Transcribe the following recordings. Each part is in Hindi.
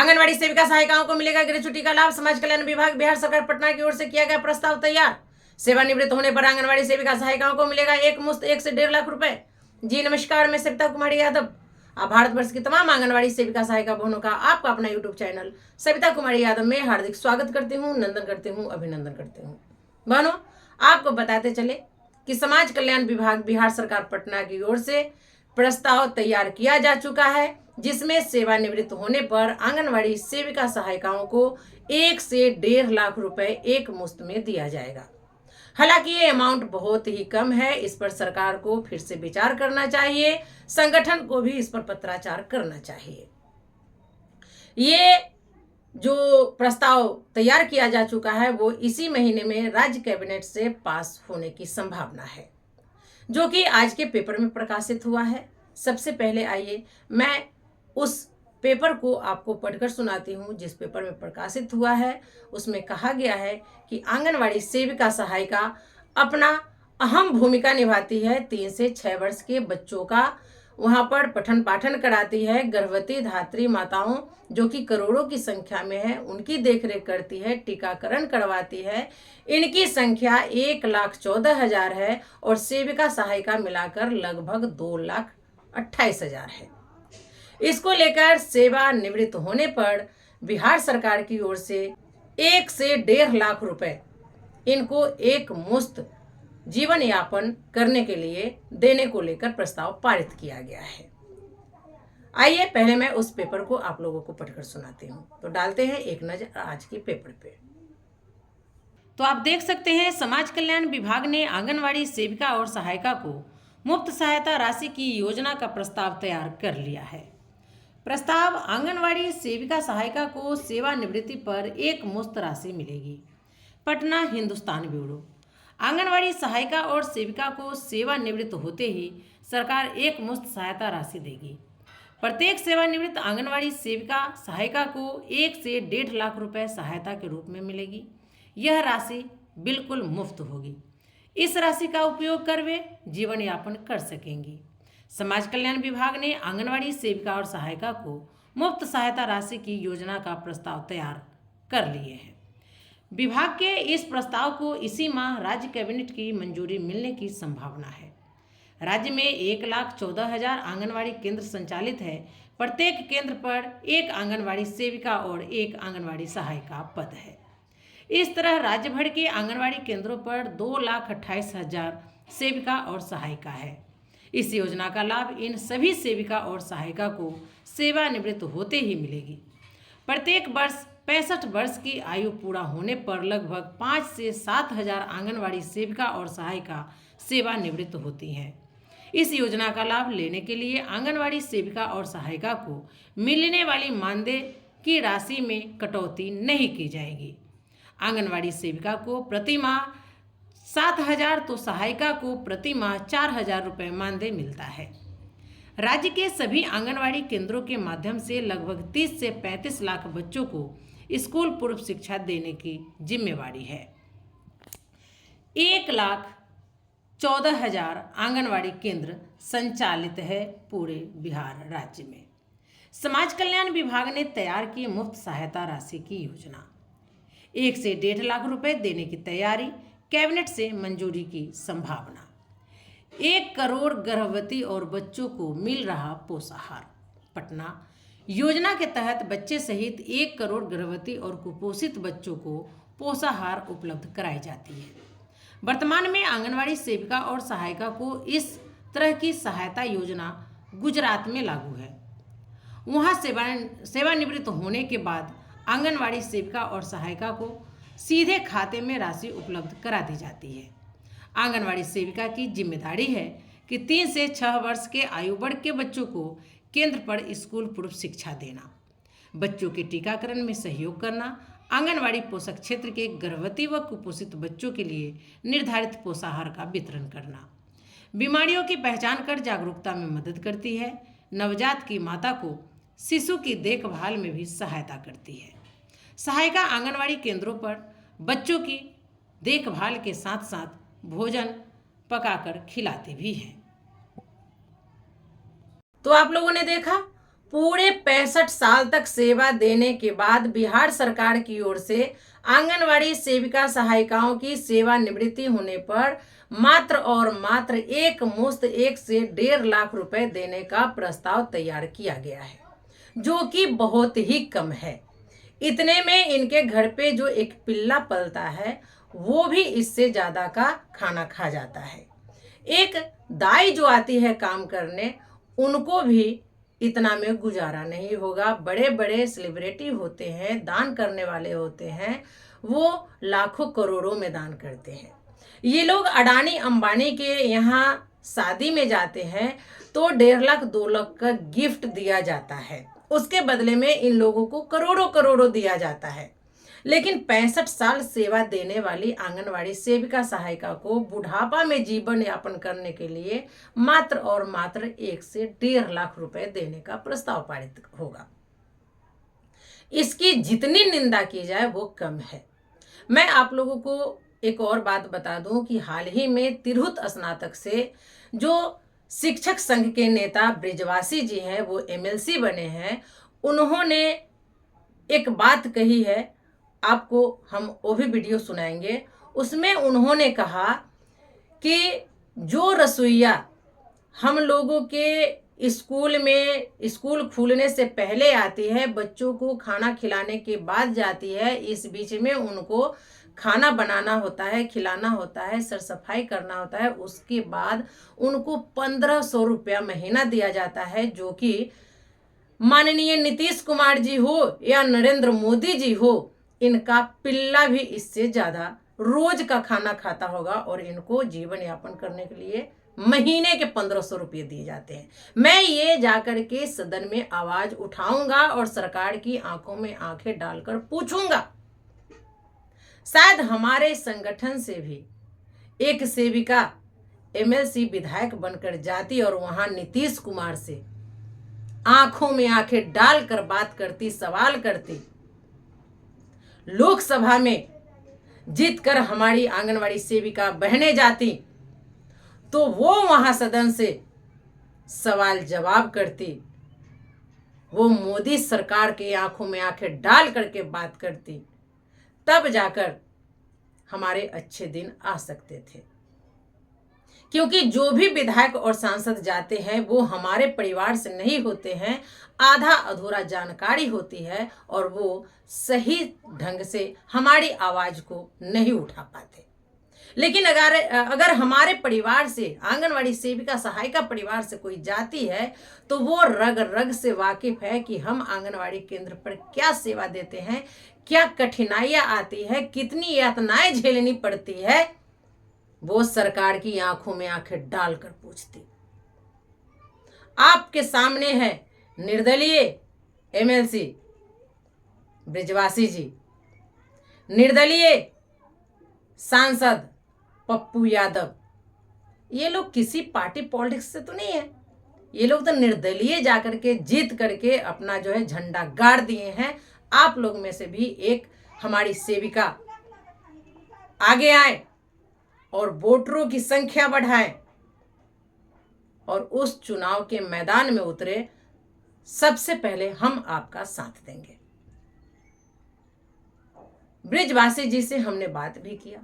आंगनवाड़ी सेविका सहायिकाओं को मिलेगा ग्रेच्युटी का लाभ। समाज कल्याण विभाग बिहार सरकार पटना की ओर से किया गया प्रस्ताव तैयार। सेवानिवृत्त होने पर आंगनवाड़ी सेविका सहायिकाओं को मिलेगा एक मुश्त 1 से 1.5 लाख रुपए। जी नमस्कार, मैं सविता कुमारी यादव। आप भारतवर्ष की तमाम आंगनवाड़ी सेविका सहायिका बहनों का आपका अपना यूट्यूब चैनल सविता कुमारी यादव में हार्दिक स्वागत करती हूँ, नंदन करती हूँ, अभिनंदन करती हूँ। बहनों, आपको बताते चले कि समाज कल्याण विभाग बिहार सरकार पटना की ओर से प्रस्ताव तैयार किया जा चुका है, जिसमें सेवानिवृत्त होने पर आंगनवाड़ी सेविका सहायिकाओं को 1 से 1.5 लाख रुपए एक मुश्त में दिया जाएगा। हालांकि ये अमाउंट बहुत ही कम है, इस पर सरकार को फिर से विचार करना चाहिए, संगठन को भी इस पर पत्राचार करना चाहिए। ये जो प्रस्ताव तैयार किया जा चुका है वो इसी महीने में राज्य कैबिनेट से पास होने की संभावना है, जो कि आज के पेपर में प्रकाशित हुआ है। सबसे पहले आइए मैं उस पेपर को आपको पढ़कर सुनाती हूँ जिस पेपर में प्रकाशित हुआ है। उसमें कहा गया है कि आंगनवाड़ी सेविका सहायिका अपना अहम भूमिका निभाती है। 3 से 6 वर्ष के बच्चों का वहाँ पर पठन पाठन कराती है। गर्भवती धात्री माताओं जो कि करोड़ों की संख्या में है उनकी देखरेख करती है, टीकाकरण करवाती है। इनकी संख्या 1,14,000 है और सेविका सहायिका मिलाकर लगभग 2,28,000 है। इसको लेकर सेवानिवृत्त होने पर बिहार सरकार की ओर से 1 से 1.5 लाख रुपए इनको एक मुश्त जीवन यापन करने के लिए देने को लेकर प्रस्ताव पारित किया गया है। आइए पहले मैं उस पेपर को आप लोगों को पढ़कर सुनाती हूँ। तो डालते हैं एक नजर आज के पेपर पे। तो आप देख सकते हैं समाज कल्याण विभाग ने आंगनवाड़ी सेविका और सहायिका को मुफ्त सहायता राशि की योजना का प्रस्ताव तैयार कर लिया है। प्रस्ताव आंगनवाड़ी सेविका सहायिका को सेवानिवृत्ति पर एक मुश्त राशि मिलेगी। पटना हिंदुस्तान ब्यूरो। आंगनवाड़ी सहायिका और सेविका को सेवानिवृत्त होते ही सरकार एक मुश्त सहायता राशि देगी। प्रत्येक सेवानिवृत्त आंगनवाड़ी सेविका सहायिका को 1 से 1.5 लाख रुपए सहायता के रूप में मिलेगी। यह राशि बिल्कुल मुफ्त होगी। इस राशि का उपयोग कर वे जीवन यापन कर सकेंगी। समाज कल्याण विभाग ने आंगनवाड़ी सेविका और सहायिका को मुफ्त सहायता राशि की योजना का प्रस्ताव तैयार कर लिए हैं। विभाग के इस प्रस्ताव को इसी माह राज्य कैबिनेट की मंजूरी मिलने की संभावना है। राज्य में 1,14,000 आंगनवाड़ी केंद्र संचालित है। प्रत्येक केंद्र पर एक आंगनवाड़ी सेविका और एक आंगनवाड़ी सहायिका पद है। इस तरह राज्य भर के आंगनवाड़ी केंद्रों पर 2,28,000 सेविका और सहायिका है। इस योजना का लाभ इन सभी सेविका और सहायिका को सेवानिवृत्त होते ही मिलेगी। प्रत्येक वर्ष 65 वर्ष की आयु पूरा होने पर लगभग 5 से 7,000 आंगनवाड़ी सेविका और सहायिका सेवानिवृत्त होती हैं। इस योजना का लाभ लेने के लिए आंगनवाड़ी सेविका और सहायिका को मिलने वाली मानदेय की राशि में कटौती नहीं की जाएगी। आंगनवाड़ी सेविका को प्रति माह 7,000 तो सहायिका को प्रति माह 4,000 रुपये मानदेय मिलता है। राज्य के सभी आंगनवाड़ी केंद्रों के माध्यम से लगभग 30 से 35 लाख बच्चों को स्कूल पूर्व शिक्षा देने की जिम्मेवारी है। 1,14,000 आंगनवाड़ी केंद्र संचालित है पूरे बिहार राज्य में। समाज कल्याण विभाग ने तैयार की मुफ्त सहायता राशि की योजना। 1 से 1.5 लाख रुपए देने की तैयारी, कैबिनेट से मंजूरी की संभावना। 1 करोड़ गर्भवती और बच्चों को मिल रहा पोषाहार। पटना। योजना के तहत बच्चे सहित 1 करोड़ गर्भवती और कुपोषित बच्चों को पोषाहार उपलब्ध कराई जाती है। वर्तमान में आंगनवाड़ी सेविका और सहायिका को इस तरह की सहायता योजना गुजरात में लागू है। वहाँ सेवानिवृत्त होने के बाद आंगनवाड़ी सेविका और सहायिका को सीधे खाते में राशि उपलब्ध करा दी जाती है। आंगनवाड़ी सेविका की जिम्मेदारी है कि 3 से 6 वर्ष के आयु वर्ग के बच्चों को केंद्र पर स्कूल पूर्व शिक्षा देना, बच्चों के टीकाकरण में सहयोग करना, आंगनवाड़ी पोषक क्षेत्र के गर्भवती व कुपोषित बच्चों के लिए निर्धारित पोषाहार का वितरण करना, बीमारियों की पहचान कर जागरूकता में मदद करती है, नवजात की माता को शिशु की देखभाल में भी सहायता करती है। सहायिका आंगनवाड़ी केंद्रों पर बच्चों की देखभाल के साथ साथ भोजन पकाकर खिलाते भी हैं। तो आप लोगों ने देखा पूरे 65 साल तक सेवा देने के बाद बिहार सरकार की ओर से आंगनवाड़ी सेविका सहायिकाओं की सेवानिवृत्ति होने पर मात्र और मात्र एक मुश्त 1 से 1.5 लाख रुपए देने का प्रस्ताव तैयार किया गया है, जो कि बहुत ही कम है। इतने में इनके घर पे जो एक पिल्ला पलता है वो भी इससे ज्यादा का खाना खा जाता है। एक दाई जो आती है काम करने, उनको भी इतना में गुजारा नहीं होगा। बड़े बड़े सेलिब्रिटी होते हैं, दान करने वाले होते हैं, वो लाखों करोड़ों में दान करते हैं। ये लोग अडानी अंबानी के यहाँ शादी में जाते हैं तो 1.5 लाख 2 लाख का गिफ्ट दिया जाता है, उसके बदले में इन लोगों को करोड़ों करोड़ों दिया जाता है। लेकिन 65 साल सेवा देने वाली आंगनवाड़ी सेविका सहायिका को बुढ़ापा में जीवन यापन करने के लिए मात्र और मात्र 1 से 1.5 लाख रुपए देने का प्रस्ताव पारित होगा। इसकी जितनी निंदा की जाए वो कम है। मैं आप लोगों को एक और बात बता दूं कि हाल ही में तिरहुत स्नातक से जो शिक्षक संघ के नेता ब्रिजवासी जी हैं, वो एमएलसी बने हैं, उन्होंने एक बात कही है, आपको हम वो भी वीडियो सुनाएंगे। उसमें उन्होंने कहा कि जो रसोइया हम लोगों के स्कूल में स्कूल खुलने से पहले आती है, बच्चों को खाना खिलाने के बाद जाती है, इस बीच में उनको खाना बनाना होता है, खिलाना होता है, सर सफाई करना होता है, उसके बाद उनको 1500 रुपया महीना दिया जाता है, जो कि माननीय नीतीश कुमार जी हो या नरेंद्र मोदी जी हो, इनका पिल्ला भी इससे ज्यादा रोज का खाना खाता होगा और इनको जीवन यापन करने के लिए महीने के 1500 रुपये दिए जाते हैं। मैं ये जाकर के सदन में आवाज उठाऊंगा और सरकार की आंखों में आंखें डालकर पूछूंगा, शायद हमारे संगठन से भी एक सेविका एमएलसी विधायक बनकर जाती और वहां नीतीश कुमार से आंखों में आंखें डालकर बात करती, सवाल करती, लोकसभा में जीतकर हमारी आंगनवाड़ी सेविका बहनें जाती तो वो वहां सदन से सवाल जवाब करती, वो मोदी सरकार के आंखों में आंखें डाल करके बात करती, तब जाकर हमारे अच्छे दिन आ सकते थे। क्योंकि जो भी विधायक और सांसद जाते हैं वो हमारे परिवार से नहीं होते हैं, आधा अधूरा जानकारी होती है और वो सही ढंग से हमारी आवाज को नहीं उठा पाते। लेकिन अगर हमारे परिवार से, आंगनवाड़ी सेविका सहायिका परिवार से कोई जाती है तो वो रग रग से वाकिफ है कि हम आंगनवाड़ी केंद्र पर क्या सेवा देते हैं, क्या कठिनाइयां आती है, कितनी यातनाएं झेलनी पड़ती है, वो सरकार की आंखों में आंखें डालकर पूछती। आपके सामने है निर्दलीय एमएलसी ब्रिजवासी जी, निर्दलीय सांसद पप्पू यादव। ये लोग किसी पार्टी पॉलिटिक्स से तो नहीं है, ये लोग तो निर्दलीय जाकर के जीत करके अपना जो है झंडा गाड़ दिए हैं। आप लोग में से भी एक हमारी सेविका आगे आए और वोटरों की संख्या बढ़ाएं और उस चुनाव के मैदान में उतरे, सबसे पहले हम आपका साथ देंगे। ब्रिजवासी जी से हमने बात भी किया,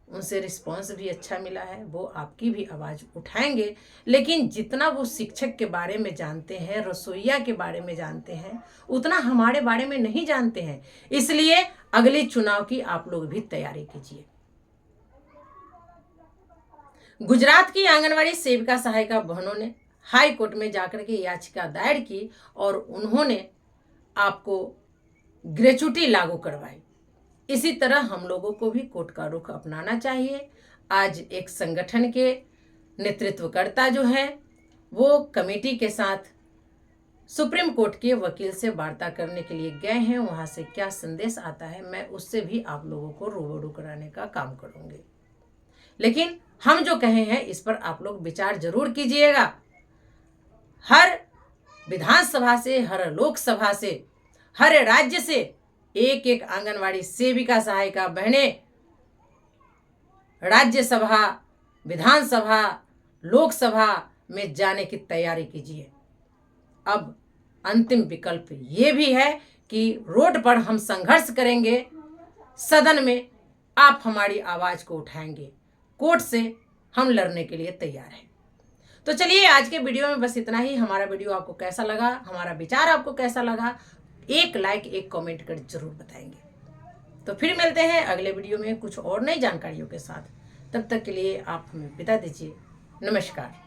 उनसे रिस्पांस भी अच्छा मिला है, वो आपकी भी आवाज उठाएंगे। लेकिन जितना वो शिक्षक के बारे में जानते हैं, रसोइया के बारे में जानते हैं, उतना हमारे बारे में नहीं जानते हैं। इसलिए अगले चुनाव की आप लोग भी तैयारी कीजिए। गुजरात की आंगनवाड़ी सेविका सहायिका बहनों ने हाई कोर्ट में जाकर के याचिका दायर की और उन्होंने आपको ग्रेच्युटी लागू करवाई। इसी तरह हम लोगों को भी कोर्ट का रुख अपनाना चाहिए। आज एक संगठन के नेतृत्वकर्ता जो है वो कमेटी के साथ सुप्रीम कोर्ट के वकील से वार्ता करने के लिए गए हैं। वहां से क्या संदेश आता है, मैं उससे भी आप लोगों को रूबरू कराने का काम करूंगी। लेकिन हम जो कहे हैं इस पर आप लोग विचार जरूर कीजिएगा। हर विधानसभा से, हर लोकसभा से, हर राज्य से एक एक आंगनवाड़ी सेविका सहायिका बहनें राज्यसभा, विधानसभा, लोकसभा में जाने की तैयारी कीजिए। अब अंतिम विकल्प ये भी है कि रोड पर हम संघर्ष करेंगे, सदन में आप हमारी आवाज को उठाएंगे, कोर्ट से हम लड़ने के लिए तैयार हैं। तो चलिए आज के वीडियो में बस इतना ही। हमारा वीडियो आपको कैसा लगा, हमारा विचार आपको कैसा लगा, एक लाइक एक कमेंट कर जरूर बताएंगे। तो फिर मिलते हैं अगले वीडियो में कुछ और नई जानकारियों के साथ। तब तक के लिए आप हमें विदा दीजिए। नमस्कार।